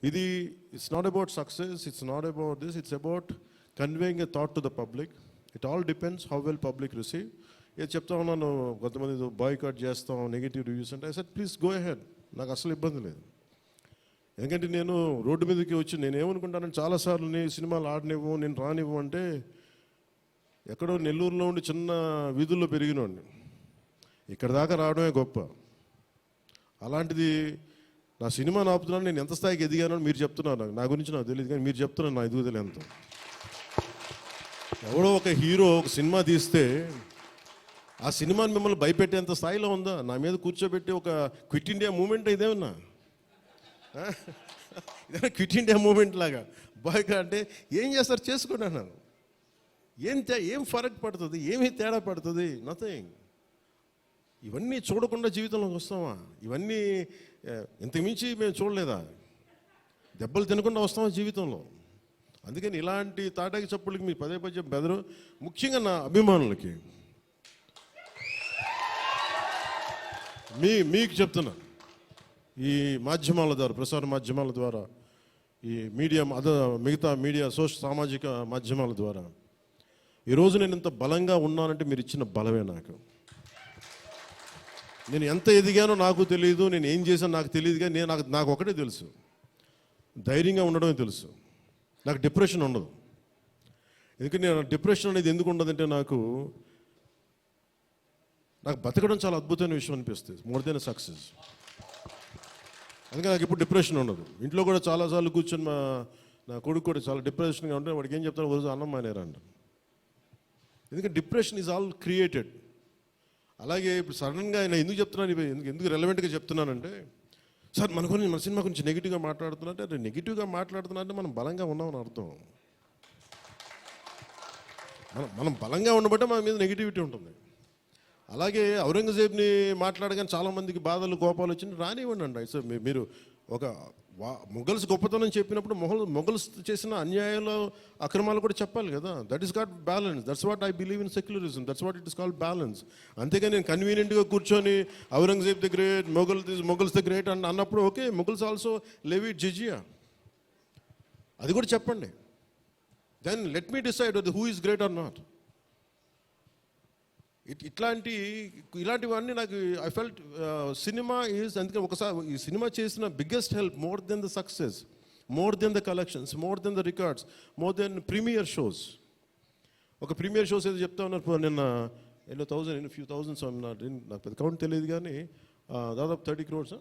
ఇది it's not about success, it's not about this, it's about conveying a thought to the public. It all depends how well public receive. ఏది చెప్తా ఉన్నాను, కొంతమంది boycott చేస్తాం, negative reviews అంటే, I said please go ahead, నాకు అసలు ఇబ్బంది లేదు. ఎందుకంటే నేను రోడ్డు మీదకి వచ్చి నేను ఏమనుకుంటానంటే, చాలాసార్లు నేను సినిమాలు ఆడనివ్వు, నేను రానివ్వు అంటే, ఎక్కడో నెల్లూరులో ఉండి చిన్న వీధుల్లో పెరిగినోడిని, ఇక్కడ దాకా రావడమే గొప్ప. అలాంటిది నా సినిమాని ఆపుతున్నాను, నేను ఎంత స్థాయికి ఎదిగానో మీరు చెప్తున్నారు. నా గురించి నాకు తెలియదు, కానీ మీరు చెప్తున్నారు నా ఎదుగుదల ఎంత. ఎవడో ఒక హీరో ఒక సినిమా తీస్తే ఆ సినిమాని మిమ్మల్ని భయపెట్టేంత స్థాయిలో ఉందా? నా మీద కూర్చోబెట్టి ఒక క్విట్ ఇండియా మూమెంట్ ఇదేమన్నా, ఇదే క్విట్ ఇండియా మూమెంట్ లాగా బాయ్గా అంటే ఏం చేస్తారు, చేసుకోండి అన్నాను. ఏం ఫరక్ పడుతుంది, ఏమి తేడా పడుతుంది? నథింగ్. ఇవన్నీ చూడకుండా జీవితంలోకి వస్తామా? ఇవన్నీ ఇంతకుమించి మేము చూడలేదా? దెబ్బలు తినకుండా వస్తామా జీవితంలో? అందుకని ఇలాంటి తాటాకి చప్పులకి మీరు పదే పదే బెదరు. ముఖ్యంగా నా అభిమానులకి మీకు చెప్తున్నా, ఈ మాధ్యమాల ద్వారా, ప్రసార మాధ్యమాల ద్వారా, ఈ మీడియా మిగతా మీడియా సామాజిక మాధ్యమాల ద్వారా ఈరోజు నేను ఇంత బలంగా ఉన్నానంటే మీరు ఇచ్చిన బలమే. నేను ఎంత ఎదిగానో నాకు తెలియదు, నేను ఏం చేశానో నాకు తెలియదు, కానీ నాకు ఒకటే తెలుసు, ధైర్యంగా ఉండడమే తెలుసు. నాకు డిప్రెషన్ ఉండదు. ఎందుకంటే నేను డిప్రెషన్ అనేది ఎందుకు ఉండదంటే, నాకు బతకడం చాలా అద్భుతమైన విషయం అనిపిస్తుంది, మోర్ దెన్ సక్సెస్. అందుకే నాకు ఇప్పుడు డిప్రెషన్ ఉండదు. ఇంట్లో కూడా చాలాసార్లు కూర్చొని నా కొడుకు కూడా చాలా డిప్రెషన్గా ఉంటే వాడికి ఏం చెప్తాను, రోజు అన్నం మానేరంట. ఎందుకంటే డిప్రెషన్ ఈజ్ ఆల్ క్రియేటెడ్. అలాగే ఇప్పుడు సడన్గా ఆయన ఎందుకు చెప్తున్నాను, ఎందుకు రెలవెంట్గా చెప్తున్నానంటే, సార్ మన సినిమా గురించి నెగిటివ్గా మాట్లాడుతున్నట్టే, అది నెగిటివ్గా మాట్లాడుతున్నట్టే మనం బలంగా ఉన్నామని అర్థం. మనం బలంగా ఉండబట్టే మన మీద నెగిటివిటీ ఉంటుంది. అలాగే ఔరంగజేబ్ని మాట్లాడగానే చాలామందికి బాధలు కోపాలు వచ్చింది, రానివ్వండి అండి. సో మీరు ఒక మొఘల్స్ గొప్పతనం చెప్పినప్పుడు మొఘల్స్ చేసిన అన్యాయాలు అక్రమాలు కూడా చెప్పాలి కదా. That is got balance. That's what I believe in secularism. That's what it is called balance. అంతేగాని నేను కన్వీనియంట్గా కూర్చొని Aurangzeb the great, Mughals the great అన్నప్పుడు okay, Mughals also levied jizya, అది కూడా చెప్పండి. Then let me decide who is great or not. ఇలాంటివన్నీ నాకు ఐ ఫెల్ట్ సినిమా ఈజ్, అందుకని ఒకసారి ఈ సినిమా చేసిన biggest help, more than the success, more than the collections, more than the records, more than premiere shows. ఒక premiere shows ఏదో చెప్తా ఉన్నారు నిన్న, ఫ్యూ థౌజండ్స్, నాకు పెద్ద కౌంట్ తెలియదు, కానీ దాదాపు 30 crores